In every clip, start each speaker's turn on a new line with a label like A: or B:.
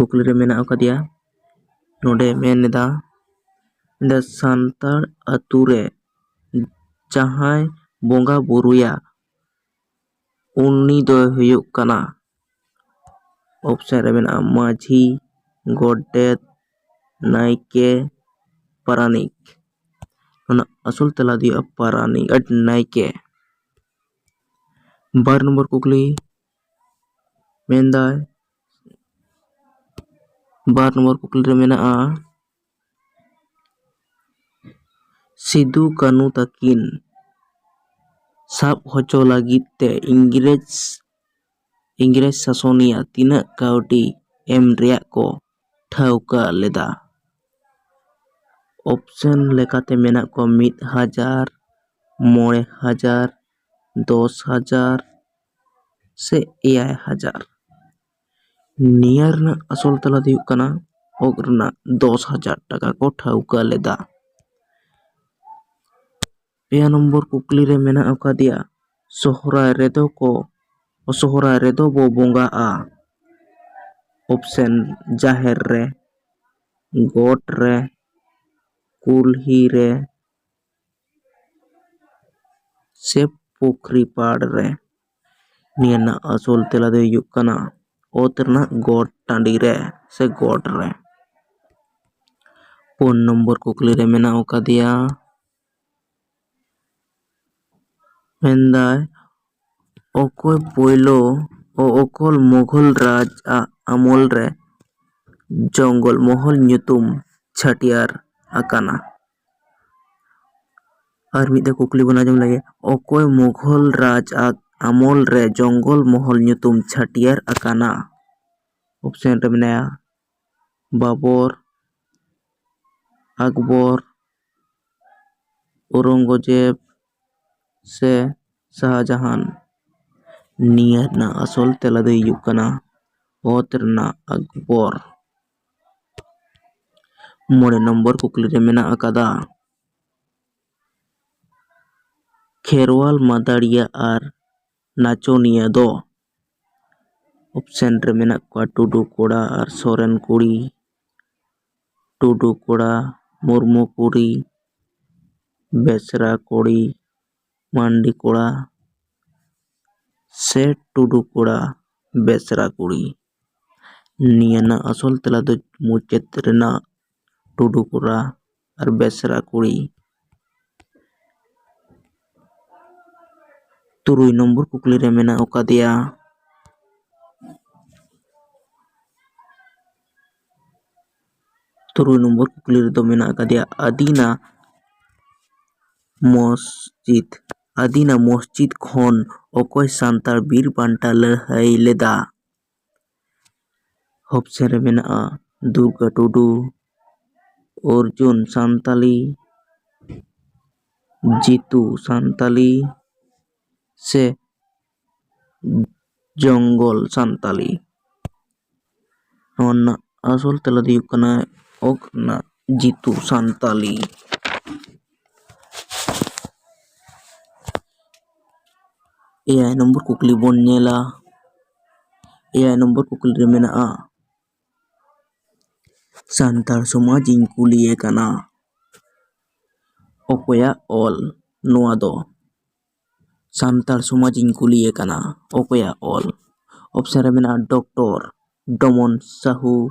A: ᱠᱩᱠᱞᱤ ᱨᱮ ᱢᱮᱱᱟᱜ ᱟᱠᱟᱫᱮᱭᱟ ᱱᱚᱰᱮ ᱢᱮᱱ ᱮᱫᱟ ᱥᱟᱱᱛᱟᱲ ᱟᱛᱩ ᱨᱮ ᱡᱟᱦᱟᱸᱭ ᱵᱚᱸᱜᱟ ᱵᱩᱨᱩᱭᱟ ᱩᱱᱤ ᱫᱚᱭ ᱦᱩᱭᱩᱜ ᱠᱟᱱᱟ ᱚᱯᱥᱮᱱ ᱨᱮ ᱢᱮᱱᱟᱜᱼᱟ ᱢᱟᱹᱡᱷᱤ, ᱜᱚᱰᱮᱛ, ᱱᱟᱭᱠᱮ, ᱯᱟᱨᱟᱱᱤᱠ। ᱚᱱᱟ ᱟᱥᱚᱞ ᱛᱮᱞᱟ ᱫᱚ ᱦᱩᱭᱩᱜᱼᱟ ᱯᱟᱨᱟᱱᱤᱠ ᱱᱟᱭᱠᱮ। 12 নম্বর ᱠᱩᱠᱞᱤ ᱢᱮᱱᱫᱟᱭ 12 নম্বর ᱠᱩᱠᱞᱤ ᱨᱮ ᱢᱮᱱᱟᱜᱼᱟ ᱥᱤᱫᱩ ᱠᱟᱹᱱᱩ ᱛᱟᱹᱠᱤᱱ ᱥᱟᱵ ᱦᱚᱪᱚ ᱞᱟᱹᱜᱤᱫ ᱛᱮ ᱤᱝᱨᱮᱡᱽ ᱥᱟᱥᱚᱱᱤᱭᱟᱹ ᱛᱤᱱᱟᱹᱜ ᱠᱟᱹᱣᱰᱤ ᱮᱢ ᱨᱮᱭᱟᱜ ᱠᱚ ᱴᱷᱟᱹᱣᱠᱟᱹ ᱞᱮᱫᱟ? ᱚᱯᱥᱮᱱ ᱞᱮᱠᱟᱛᱮ ᱢᱮᱱᱟᱜ ᱠᱚᱣᱟ 1000, 5000, 10000 ᱥᱮ 7000। ᱱᱤᱭᱟᱹ ᱨᱮᱱᱟᱜ ᱟᱥᱚᱞ ᱛᱮᱞᱟ ᱫᱚ ᱦᱩᱭᱩᱜ ᱠᱟᱱᱟ ᱚᱜ ᱨᱮᱱᱟᱜ 10000 ᱴᱟᱠᱟ ᱠᱚ ᱴᱷᱟᱹᱣᱠᱟᱹ ᱞᱮᱫᱟ। 3 নম্বর ᱠᱩᱠᱞᱤ ᱨᱮ ᱢᱮᱱᱟᱜ ᱟᱠᱟᱫᱮᱭᱟ ᱥᱚᱦᱨᱟᱭ ᱨᱮᱫᱚ ᱵᱚ ᱵᱚᱸᱜᱟᱜᱼᱟ। ᱚᱯᱥᱮᱱ ᱡᱟᱦᱮᱨ ᱨᱮ, ᱜᱚᱴ ᱨᱮ, ᱠᱩᱞᱦᱤ ᱨᱮ ᱥᱮ ᱯᱩᱠᱷᱨᱤ ᱯᱟᱲ ᱨᱮ। ᱱᱤᱭᱟᱹ ᱨᱮᱱᱟᱜ ᱟᱥᱚᱞ ᱛᱮᱞᱟ ᱫᱚ ᱦᱩᱭᱩᱜ ᱠᱟᱱᱟ ᱚᱛ ᱨᱮᱱᱟᱜ ᱜᱚᱴ ᱴᱟᱺᱰᱤ ᱨᱮ ᱥᱮ ᱜᱚᱴ ᱨᱮ। 4 নম্বর ᱠᱩᱠᱞᱤ ᱨᱮ ᱢᱮᱱᱟᱜ ᱟᱠᱟᱫᱮᱭᱟ ᱢᱮᱱᱫᱟᱭ ᱚᱠᱚᱭ ᱢᱩᱜᱷᱚᱞ ᱨᱟᱡᱽ ᱟᱜ ᱟᱢᱚᱞ ᱨᱮ ᱡᱚᱝᱜᱚᱞ ᱢᱚᱦᱚᱞ ᱧᱩᱛᱩᱢ ᱪᱷᱟᱹᱴᱭᱟᱹᱨ ᱟᱠᱟᱱᱟ? ᱟᱨ ᱢᱤᱫ ᱫᱷᱟᱣ ᱠᱩᱠᱞᱤ ᱵᱚᱱ ᱟᱸᱡᱚᱢ ᱞᱮᱜᱮ ᱚᱠᱚᱭ ᱢᱩᱜᱷᱚᱞ ᱨᱟᱡᱽ ᱟᱜ ᱟᱢᱚᱞ ᱨᱮ ᱡᱚᱝᱜᱚᱞ ᱢᱚᱦᱚᱞ ᱧᱩᱛᱩᱢ ᱪᱷᱟᱹᱴᱭᱟᱹᱨ ᱟᱠᱟᱱᱟ? ᱚᱯᱥᱮᱱ ᱨᱮ ᱢᱮᱱᱟᱭᱟ ᱵᱟᱵᱚᱨ, ᱟᱠᱵᱚᱨ, ᱳᱨᱚᱝᱜᱚᱡᱮᱵ ᱥᱮ ᱥᱟᱦᱟᱡᱟᱦᱟᱱ। ᱱᱤᱭᱟᱹ ᱨᱮᱱᱟᱜ ᱟᱥᱚᱞ ᱛᱮᱞᱟ ᱫᱚ ᱦᱩᱭᱩᱜ ᱠᱟᱱᱟ ᱚᱛ ᱨᱮᱱᱟᱜ ᱟᱠᱵᱚᱨ। 5 নম্বর ᱠᱩᱠᱞᱤ ᱨᱮ ᱢᱮᱱᱟᱜ ᱟᱠᱟᱫᱟ ᱠᱷᱮᱨᱣᱟᱞ ᱢᱟᱫᱟᱲᱤᱭᱟᱹ ᱟᱨ ᱱᱟᱪᱚᱱᱤᱭᱟᱹ ᱫᱚ? ᱚᱯᱥᱮᱱ ᱨᱮ ᱢᱮᱱᱟᱜ ᱠᱚᱣᱟ ᱴᱩᱰᱩ ᱠᱚᱲᱟ ᱟᱨ ᱥᱚᱨᱮᱱ ᱠᱩᱲᱤ, ᱴᱩᱰᱩ ᱠᱚᱲᱟ, ᱢᱩᱨᱢᱩ ᱠᱩᱲᱤ, ᱵᱮᱥᱨᱟ ᱠᱩᱲᱤ, ᱢᱟᱱᱰᱤ ᱠᱚᱲᱟ ᱥᱮ ᱴᱩᱰᱩ ᱠᱚᱲᱟ, ᱵᱮᱥᱨᱟ ᱠᱩᱲᱤ। ᱱᱤᱭᱟᱹ ᱨᱮᱱᱟᱜ ᱟᱥᱚᱞ ᱛᱮᱞᱟ ᱫᱚ ᱢᱩᱪᱟᱹᱫ ᱨᱮᱱᱟᱜ ᱴᱩᱰᱩ ᱠᱚᱲᱟ ᱟᱨ ᱵᱮᱥᱨᱟ ᱠᱩᱲᱤ। 3 নম্বর ᱠᱩᱠᱞᱤ ᱨᱮ ᱢᱮᱱᱟᱜ ᱟᱠᱟᱫᱮᱭᱟ ᱟᱹᱫᱤᱱᱟ ᱢᱚᱥᱡᱤᱫ ᱠᱷᱚᱱ ᱚᱠᱚᱭ ᱥᱟᱱᱛᱟᱲ ᱵᱤᱨ ᱵᱟᱱᱴᱟ ᱞᱟᱹᱲᱦᱟᱹᱭ ᱞᱮᱫᱟ? ᱚᱯᱥᱮᱱ ᱨᱮ ᱢᱮᱱᱟᱜᱼᱟ ᱫᱩᱨᱜᱟ ᱴᱩᱰᱩ, ᱚᱨᱡᱩᱱ ᱥᱟᱱᱛᱟᱞᱤ, ᱡᱤᱛᱩ ᱥᱟᱱᱛᱟᱞᱤ ᱥᱮ ᱡᱚᱝᱜᱚᱞ ᱥᱟᱱᱛᱟᱞᱤ। ᱱᱚᱣᱟ ᱨᱮᱱᱟᱜ ᱟᱥᱚᱞ ᱛᱮᱞᱟ ᱫᱚ ᱦᱩᱭᱩᱜ ᱠᱟᱱᱟ ᱚᱜ ᱨᱮᱱᱟᱜ ᱡᱤᱛᱩ ᱥᱟᱱᱛᱟᱞᱤ। 9 নম্বর ᱠᱩᱠᱞᱤ ᱵᱚᱱ ᱧᱮᱞᱟ 9 নম্বর ᱠᱩᱠᱞᱤ ᱨᱮ ᱢᱮᱱᱟᱜᱼᱟ ᱥᱟᱱᱛᱟᱲ ᱥᱚᱢᱟᱡᱽ ᱤᱧ ᱠᱩᱞᱤᱭᱮ ᱠᱟᱱᱟ ᱚᱠᱚᱭᱟᱜ ᱚᱞ ᱱᱚᱣᱟ ᱫᱚ? ᱥᱟᱱᱛᱟᱲ ᱥᱚᱢᱟᱡᱽ ᱤᱧ ᱠᱩᱞᱤᱭᱮ ᱠᱟᱱᱟ ᱚᱠᱚᱭᱟᱜ ᱚᱞ? ᱚᱯᱥᱮᱱ ᱨᱮ ᱢᱮᱱᱟᱜᱼᱟ ᱰᱚᱠᱴᱚᱨ ᱰᱚᱢᱚᱱ ᱥᱟᱦᱩ,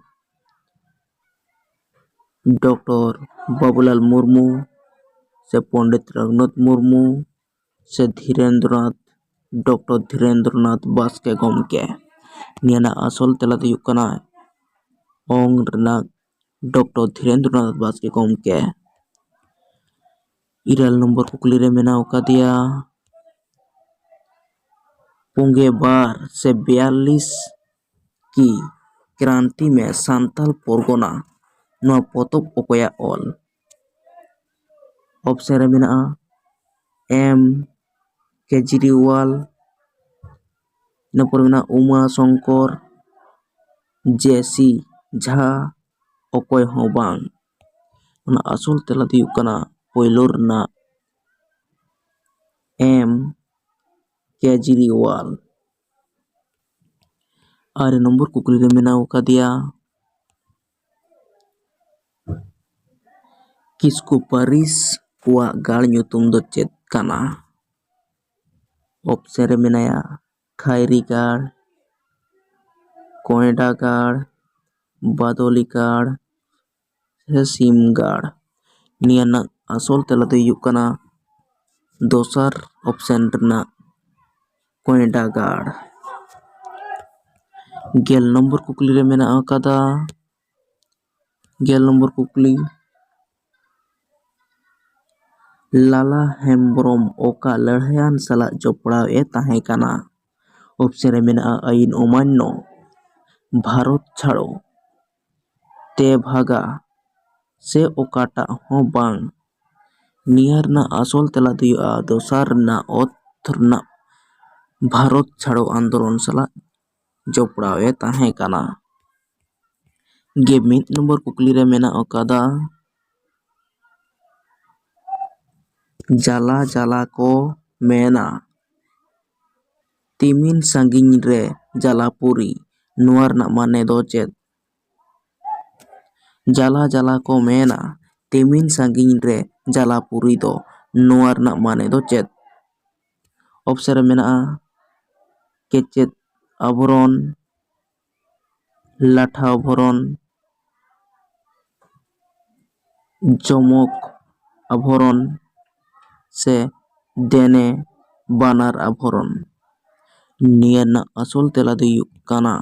A: ᱰᱚᱠᱴᱚᱨ ᱵᱟᱵᱩᱞᱟᱞ ᱢᱩᱨᱢᱩ ᱥᱮ ᱯᱚᱱᱰᱤᱛ ᱨᱚᱜᱷᱩᱱᱟᱛᱷ ᱢᱩᱨᱢᱩ ᱥᱮ ᱰᱚᱠᱴᱚᱨ ᱫᱷᱤᱨᱮᱱᱫᱨᱚᱱᱟᱛᱷ ᱵᱟᱥᱠᱮ ᱜᱚᱢᱠᱮ। ᱱᱤᱭᱟᱹ ᱨᱮᱱᱟᱜ ᱟᱥᱚᱞ ᱛᱮᱞᱟ ᱫᱚ ᱦᱩᱭᱩᱜ ᱠᱟᱱᱟ ᱚᱝ ᱨᱮᱱᱟᱜ ᱰᱚᱠᱴᱚᱨ ᱫᱷᱤᱨᱮᱱᱫᱨᱚᱱᱟᱛᱷ ᱵᱟᱥᱠᱮ ᱜᱚᱢᱠᱮ। 9 নম্বর ᱠᱩᱠᱞᱤ ᱨᱮ ᱢᱮᱱᱟᱜ ᱟᱠᱟᱫᱮᱭᱟ 22 ᱥᱮ 42 ᱠᱤ ᱠᱨᱟᱱᱛᱤ ᱢᱮ ᱥᱟᱱᱛᱟᱞ ᱯᱚᱨᱜᱚᱱᱟ ᱱᱚᱣᱟ ᱯᱚᱛᱚᱵ ᱚᱠᱚᱭᱟᱜ ᱚᱞ? ᱚᱯᱥᱮᱱ ᱨᱮ ᱢᱮᱱᱟᱜᱼᱟ ᱮᱢ ᱠᱮᱡᱨᱤᱣᱟᱞ, ᱤᱱᱟᱹ ᱯᱚᱨᱮ ᱢᱮᱱᱟᱜᱼᱟ ᱩᱢᱟ ᱥᱚᱝᱠᱚᱨ, ᱡᱮᱥᱤ ᱡᱷᱟ, ᱚᱠᱚᱭ ᱦᱚᱸ ᱵᱟᱝ। ᱚᱱᱟ ᱟᱥᱚᱞ ᱛᱮᱞᱟ ᱫᱚ ᱦᱩᱭᱩᱜ ᱠᱟᱱᱟ ᱯᱳᱭᱞᱳ ᱨᱮᱱᱟᱜ ᱮᱢ ᱠᱮᱡᱨᱤᱣᱟᱞ। 9 নম্বর ᱠᱩᱠᱞᱤ ᱨᱮ ᱢᱮᱱᱟᱜ ᱟᱠᱟᱫᱮᱭᱟ ᱠᱤᱥᱠᱩ ᱯᱟᱹᱨᱤᱥ ᱠᱚᱣᱟᱜ ᱜᱟᱲ ᱧᱩᱛᱩᱢ ᱫᱚ ᱪᱮᱫ ᱠᱟᱱᱟ? ᱚᱯᱥᱮᱱ ᱨᱮ ᱢᱮᱱᱟᱭᱟ ᱠᱷᱟᱭᱨᱤ ᱜᱟᱲ, ᱠᱚᱭᱰᱟ ᱜᱟᱲ, ᱵᱟᱫᱚᱞᱤ ᱜᱟᱲ ᱥᱮ ᱥᱤᱢ ᱜᱟᱲ᱾ ᱱᱤᱭᱟᱹ ᱨᱮᱱᱟᱜ ᱟᱥᱚᱞ ᱛᱮᱞᱟ ᱫᱚ ᱦᱩᱭᱩᱜ ᱠᱟᱱᱟ ᱫᱚᱥᱟᱨ ᱚᱯᱥᱮᱱ ᱨᱮᱱᱟᱜ ᱠᱚᱭᱰᱟ ᱜᱟᱲ᱾ 10 ᱱᱚᱢᱵᱚᱨ ᱠᱩᱠᱞᱤ ᱨᱮ ᱢᱮᱱᱟᱜ ᱟᱠᱟᱫᱟ 10 ᱱᱚᱢᱵᱚর ᱠᱩᱠᱞᱤ, ᱞᱟᱞᱟ ᱦᱮᱢᱵᱨᱚᱢ ᱚᱠᱟ ᱞᱟᱹᱲᱦᱟᱹᱭᱟᱱ ᱥᱟᱞᱟᱜ ᱡᱚᱯᱲᱟᱣ ᱮ ᱛᱟᱦᱮᱸ ᱠᱟᱱᱟ? ᱚᱯᱥᱮᱱ ᱨᱮ ᱢᱮᱱᱟᱜᱼᱟ ᱟᱭᱤᱱ ᱚᱢᱟᱱᱱᱚ, ᱵᱷᱟᱨᱚᱛ ᱪᱷᱟᱲᱚ, ᱛᱮᱵᱷᱟᱜᱟ ᱥᱮ ᱚᱠᱟᱴᱟᱜ ᱦᱚᱸ ᱵᱟᱝ᱾ ᱱᱤᱭᱟᱹ ᱨᱮᱱᱟᱜ ᱟᱥᱚᱞ ᱛᱮᱞᱟ ᱫᱚ ᱦᱩᱭᱩᱜᱼᱟ ᱫᱚᱥᱟᱨ ᱨᱮᱱᱟᱜ ᱚᱛ ᱨᱮᱱᱟᱜ ᱵᱷᱟᱨᱚᱛ ᱪᱷᱟᱲᱚ ᱟᱱᱫᱳᱞᱚᱱ ᱥᱟᱞᱟᱜ ᱡᱚᱯᱲᱟᱣ ᱮ ᱛᱟᱦᱮᱸ ᱠᱟᱱᱟ᱾ 11 ᱱᱚᱢᱵᱚᱨ ᱠᱩᱠᱞᱤ ᱨᱮ ᱢᱮᱱᱟᱜ ᱟᱠᱟᱫᱟ ᱡᱟᱞᱟ ᱡᱟᱞᱟ ᱠᱚ ᱢᱮᱱᱟ ᱛᱤᱢᱤᱱ ᱥᱟᱺᱜᱤᱧ ᱨᱮ ᱡᱟᱞᱟᱯᱩᱨᱤ, ᱱᱚᱣᱟ ᱨᱮᱱᱟᱜ ᱢᱟᱱᱮ ᱫᱚ ᱪᱮᱫ? ᱡᱟᱞᱟ ᱡᱟᱞᱟ ᱠᱚ ᱢᱮᱱᱟ ᱛᱤᱢᱤᱱ ᱥᱟᱺᱜᱤᱧ ᱨᱮ ᱡᱟᱞᱟᱯᱩᱨᱤ ᱫᱚ ᱱᱚᱣᱟ ᱨᱮᱱᱟᱜ ᱢᱟᱱᱮ ᱫᱚ ᱪᱮᱫ? ᱚᱯᱥᱮᱱ ᱨᱮ ᱢᱮᱱᱟᱜᱼᱟ ᱠᱮᱪᱮᱫ ᱟᱵᱷᱚᱨᱚᱱ, ᱞᱟᱴᱷᱟ ᱟᱵᱷᱚᱨᱚᱱ, ᱡᱚᱢᱚᱠ ᱟᱵᱷᱚᱨᱚᱱ ᱥᱮ ᱫᱮᱱᱮ ᱵᱟᱱᱟᱨ ᱟᱵᱷᱚᱨᱚᱱ᱾ ᱱᱤᱭᱟᱹ ᱨᱮᱱᱟᱜ ᱟᱥᱚᱞ ᱛᱮᱞᱟ ᱫᱚ ᱦᱩᱭᱩᱜ ᱠᱟᱱᱟ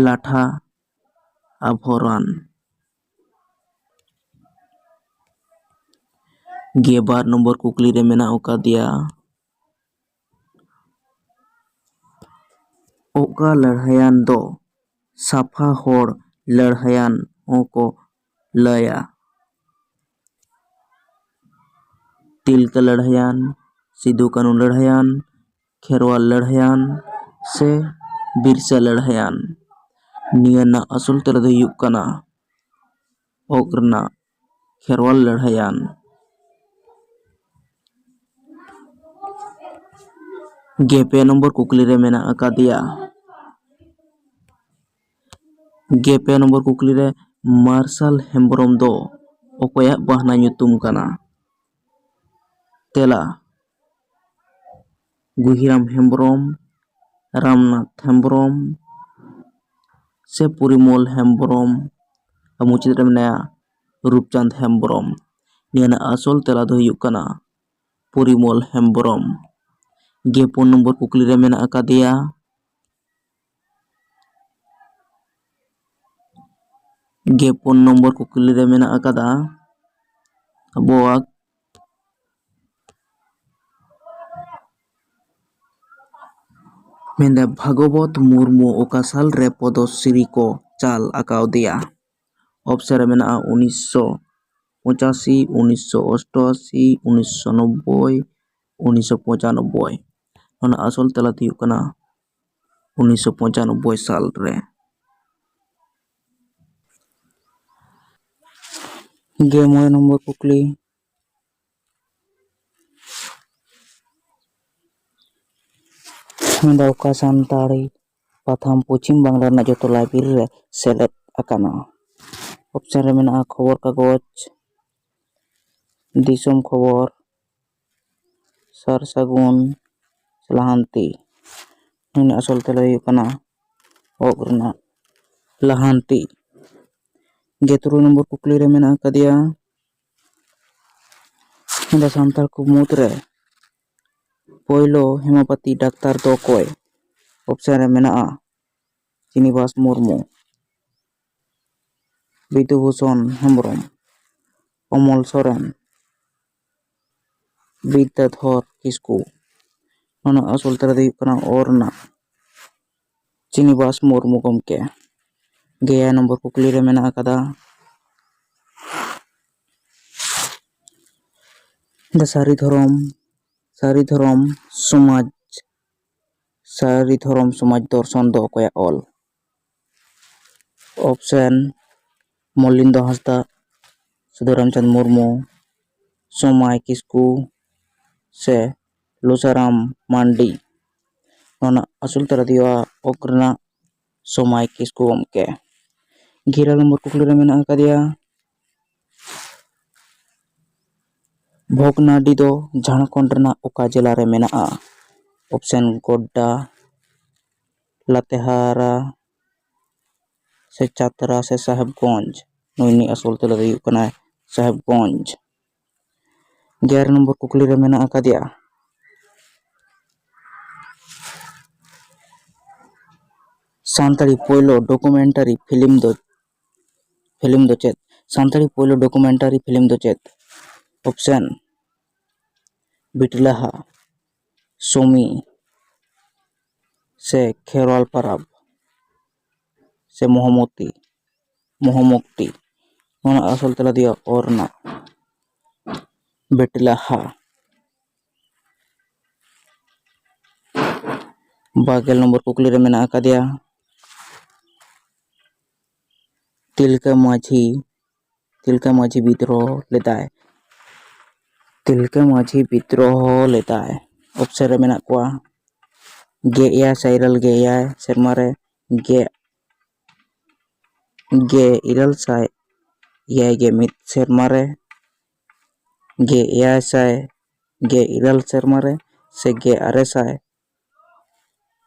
A: ᱞᱟᱴᱷᱟ ᱟᱵᱷᱚᱨᱚᱱ᱾ 12 ᱱᱚᱢᱵᱚর ᱠᱩᱠᱞᱤ ᱨᱮ ᱢᱮᱱᱟᱜ ᱟᱠᱟᱫᱮᱭᱟ ᱚᱠᱟ ᱞᱟᱹᱲᱦᱟᱹᱭᱟᱱ ᱫᱚ ᱥᱟᱯᱷᱟ ᱦᱚᱲ ᱞᱟᱹᱲᱦᱟᱹᱭᱟᱱ ᱦᱚᱸᱠᱚ ᱞᱟᱹᱭᱟ? ᱛᱤᱞᱠᱟᱹ ᱞᱟᱹᱲᱦᱟᱹᱭᱟᱱ, ᱥᱤᱫᱩ ᱠᱟᱹᱱᱩ ᱞᱟᱹᱲᱦᱟᱹᱭᱟᱱ, ᱠᱷᱮᱨᱣᱟᱞ ᱞᱟᱹᱲᱦᱟᱹᱭᱟᱱ ᱥᱮ ᱵᱤᱨᱥᱟᱹ ᱞᱟᱹᱲᱦᱟᱹᱭᱟᱱ? ᱱᱤᱭᱟᱹ ᱨᱮᱱᱟᱜ ᱟᱥᱚᱞ ᱛᱮᱞᱟ ᱫᱚ ᱦᱩᱭᱩᱜ ᱠᱟᱱᱟ ᱚᱜ ᱨᱮᱱᱟᱜ ᱠᱷᱮᱨᱣᱟᱞ ᱞᱟᱹᱲᱦᱟᱹᱭᱟᱱ᱾ 12 ᱱᱚᱢᱵᱚᱨ ᱠᱩᱠᱞᱤ ᱨᱮ ᱢᱮᱱᱟᱜ ᱟᱠᱟᱫᱮᱭᱟ 12 ᱱᱚᱢᱵᱚᱨ ᱠᱩᱠᱞᱤ ᱨᱮ ᱢᱟᱨᱥᱟᱞ ᱦᱮᱢᱵᱨᱚᱢ ᱫᱚ ᱚᱠᱚᱭᱟᱜ ᱵᱟᱦᱱᱟ ᱧᱩᱛᱩᱢ ᱠᱟᱱᱟ? ᱛᱮᱞᱟ ᱜᱩᱦᱤᱨᱟᱢ ᱦᱮᱢᱵᱨᱚᱢ, ᱨᱟᱢᱱᱟᱛᱷ ᱦᱮᱢᱵᱨᱚᱢ ᱥᱮ ᱯᱚᱨᱤᱢᱚᱞ ᱦᱮᱢᱵᱨᱚᱢ ᱟᱨ ᱢᱩᱪᱟᱹᱫ ᱨᱮ ᱢᱮᱱᱟᱭᱟ ᱨᱩᱯᱪᱟᱸᱫᱽ ᱦᱮᱢᱵᱨᱚᱢ᱾ ᱱᱤᱭᱟᱹ ᱨᱮᱱᱟᱜ ᱟᱥᱚᱞ ᱛᱮᱞᱟ ᱫᱚ ᱦᱩᱭᱩᱜ ᱠᱟᱱᱟ ᱯᱚᱨᱤᱢᱚᱞ ᱦᱮᱢᱵᱨᱚᱢ᱾ 14 ᱱᱚᱢᱵᱚᱨ ᱠᱩᱠᱞᱤ ᱨᱮ ᱢᱮᱱᱟᱜ ᱟᱠᱟᱫᱮᱭᱟ 14 ᱱᱚᱢᱵᱚর ᱠᱩᱠᱞᱤ ᱨᱮ ᱢᱮᱱᱟᱜ ᱟᱠᱟᱫᱟ ᱟᱵᱚᱣᱟᱜ ᱢᱮᱱᱫᱟ ᱵᱷᱟᱜᱚᱵᱚᱛ ᱢᱩᱨᱢᱩ ᱚᱠᱟ ᱥᱟᱞ ᱨᱮ ᱯᱚᱫᱢᱚᱥᱨᱤ ᱠᱚ ᱪᱟᱞ ᱟᱠᱟᱣᱫᱮᱭᱟ? ᱚᱯᱥᱮᱱ ᱨᱮ ᱢᱮᱱᱟᱜᱼᱟ 1985, 1988, 1990, 1995। ᱚᱱᱟ ᱟᱥᱚᱞ ᱛᱮᱞᱟ ᱫᱚ ᱦᱩᱭᱩᱜ ᱠᱟᱱᱟ 1995 ᱥᱟᱞ ᱨᱮ। 19 ᱱᱚᱢᱵᱚᱨ ᱠᱩᱠᱞᱤ ᱢᱮᱱᱫᱟ ᱚᱠᱟ ᱥᱟᱱᱛᱟᱲᱤ ᱯᱟᱛᱷᱟᱢ ᱯᱚᱪᱷᱤᱢ ᱵᱟᱝᱞᱟ ᱨᱮᱱᱟᱜ ᱡᱚᱛᱚ ᱞᱟᱭᱵᱨᱮᱨᱤ ᱨᱮ ᱥᱮᱞᱮᱫ ᱟᱠᱟᱱᱟ? ᱚᱯᱥᱮᱱ ᱨᱮ ᱢᱮᱱᱟᱜᱼᱟ ᱠᱷᱚᱵᱚᱨ ᱠᱟᱜᱚᱡᱽ, ᱫᱤᱥᱚᱢ ᱠᱷᱚᱵᱚᱨ, ᱥᱟᱨ ᱥᱟᱹᱜᱩᱱ, ᱞᱟᱦᱟᱱᱛᱤ। ᱱᱤᱭᱟᱹ ᱟᱥᱚᱞ ᱛᱮᱞᱟ ᱦᱩᱭᱩᱜ ᱠᱟᱱᱟ ᱚᱜ ᱨᱮᱱᱟᱜ ᱞᱟᱦᱟᱱᱛᱤ। 13 ᱱᱚᱢᱵᱚᱨ ᱠᱩᱠᱞᱤ ᱨᱮ ᱢᱮᱱᱟᱜ ᱟᱠᱟᱫᱮᱭᱟ ᱢᱮᱱᱫᱟ ᱥᱟᱱᱛᱟᱲ ᱠᱚ ᱢᱩᱫᱽᱨᱮ ᱯᱳᱭᱞᱳ ᱦᱮᱢᱳᱯᱟᱛᱤ ᱰᱟᱠᱛᱟᱨ ᱫᱚ ᱚᱠᱚᱭ? ᱚᱯᱥᱮᱱ ᱨᱮ ᱢᱮᱱᱟᱜᱼᱟ ᱪᱤᱱᱤᱵᱟᱥ ᱢᱩᱨᱢᱩ, ᱵᱤᱫᱩᱵᱷᱩᱥᱚᱱ ᱦᱮᱢᱵᱨᱚᱢ, ᱚᱢᱚᱞ ᱥᱚᱨᱮᱱ, ᱵᱤᱫᱽᱫᱟᱫᱷᱚᱨ ᱠᱤᱥᱠᱩ। ᱚᱱᱟ ᱟᱥᱚᱞ ᱛᱮᱞᱟ ᱫᱚ ᱦᱩᱭᱩᱜ ᱠᱟᱱᱟ ᱚ ᱨᱮᱱᱟᱜ ᱪᱤᱱᱤᱵᱟᱥ ᱢᱩᱨᱢᱩ ᱜᱚᱢᱠᱮ। 14 ᱱᱚᱢᱵᱚᱨ ᱠᱩᱠᱞᱤ ᱨᱮ ᱢᱮᱱᱟᱜ ᱟᱠᱟᱫᱟ ᱥᱟᱹᱨᱤ ᱫᱷᱚᱨᱚᱢ ᱥᱚᱢᱟᱡᱽ ᱫᱚᱨশন ᱫᱚ ᱚᱠᱚᱭᱟᱜ ᱚᱞ? ᱚᱯᱥᱮᱱ ᱢᱚᱞᱤᱱᱫᱚ ᱦᱟᱸᱥᱫᱟ, ᱥᱩᱫᱷᱩᱨᱟᱢᱪᱟᱸᱫᱽ ᱢᱩᱨᱢᱩ, ᱥᱚᱢᱟᱭ ᱠᱤᱥᱠᱩ ᱥᱮ ᱞᱩᱥᱟᱨᱟᱢ ᱢᱟᱱᱰᱤ। ᱚᱱᱟ ᱟᱥᱚᱞ ᱛᱮᱞᱟ ᱫᱚ ᱦᱩᱭᱩᱜᱼᱟ ᱚᱜ ᱨᱮᱱᱟᱜ ᱥᱚᱢᱟᱭ ᱠᱤᱥᱠᱩ ᱜᱚᱢᱠᱮ।
B: ᱜᱮᱨᱟᱞ ᱱᱚᱢᱵᱚᱨ ᱠᱩᱠᱞᱤ ᱨᱮ ᱢᱮᱱᱟᱜ ᱟᱠᱟᱫᱮᱭᱟ ᱵᱷᱚᱜᱽᱱᱟᱰᱤ ᱫᱚ ᱡᱷᱟᱲᱠᱷᱚᱸᱰ ᱨᱮᱱᱟᱜ ᱚᱠᱟ ᱡᱮᱞᱟ ᱨᱮ ᱢᱮᱱᱟᱜᱼᱟ? ᱚᱯᱥᱮᱱ ᱜᱳᱰᱰᱟ, ᱞᱟᱛᱮᱦᱟᱨᱟ ᱥᱮ ᱪᱟᱛᱨᱟ ᱥᱮ ᱥᱟহেᱵᱜᱚᱸᱡᱽ। ᱱᱩᱭᱱᱤ ᱟᱥᱚᱞ ᱛᱮᱞᱟ ᱫᱚ ᱦᱩᱭᱩᱜ ᱠᱟᱱᱟ ᱥᱟহেᱵᱜᱚᱸᱡᱽ। 11 ᱱᱚᱢᱵᱚর ᱠᱩᱠᱞᱤ ᱨᱮ ᱢᱮᱱᱟᱜ ᱟᱠᱟᱫᱮᱭᱟ ᱥᱟᱱᱛᱟᱲᱤ ᱯᱳᱭᱞᱳ ᱰᱚᱠᱩᱢᱮᱱᱴᱟᱨᱤ ᱯᱷᱤল্ᱢ ᱫᱚ ᱪᱮᱫ? ᱥᱟᱱᱛᱟᱲᱤ ᱯᱳᱭᱞᱳ ᱰᱚᱠᱩᱢᱮᱱᱴᱟᱨᱤ ᱯᱷᱤল্ᱢ ᱫᱚ ᱪᱮᱫ? ᱚᱯᱥᱮᱱ ᱵᱤᱴᱞᱟᱦᱟ, ᱥᱚᱢᱤ ᱥᱮ ᱠᱷᱮᱨᱣᱟᱞ ᱯᱟᱨᱟᱵᱽ ᱥᱮ ᱢᱚᱦᱚᱢᱩᱠᱛᱤ। ᱱᱚᱣᱟ ᱟᱥᱚᱞ ᱛᱮᱞᱟ ᱫᱚ ᱚᱨᱱᱟ ᱵᱤᱴᱞᱟᱦᱟ। 12 ᱱᱚᱢᱵᱚর ᱠᱩᱠᱞᱤ ᱨᱮ ᱢᱮᱱᱟᱜ ᱟᱠᱟᱫᱮᱭᱟ ᱛᱤᱞᱠᱟᱹ ᱢᱟᱹᱡᱷᱤ ᱵᱤᱫᱽᱫᱨᱳᱦᱚ ᱞᱮᱫᱟᱭ। ᱚᱯᱥᱮᱱ ᱨᱮ ᱢᱮᱱᱟᱜ ᱠᱚᱣᱟ 1946 ᱥᱮᱨᱢᱟ ᱨᱮ, 1961 ᱥᱮᱨᱢᱟ ᱨᱮ, 1917 ᱥᱮᱨᱢᱟ ᱨᱮ ᱥে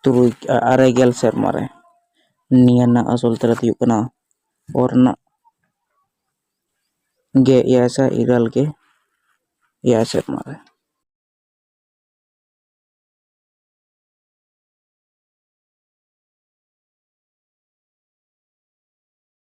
B: 1960 ᱥᱮᱨᱢᱟ ᱨᱮ। ᱱᱤᱭᱟᱹ ᱨᱮᱱᱟᱜ ᱟᱥᱚᱞ ᱛᱮᱞᱟ ᱫᱚ ᱦᱩᱭᱩᱜ ᱠᱟᱱᱟ ᱚᱨᱱᱟ 1966 ᱥᱮᱨᱢᱟ ᱨᱮ।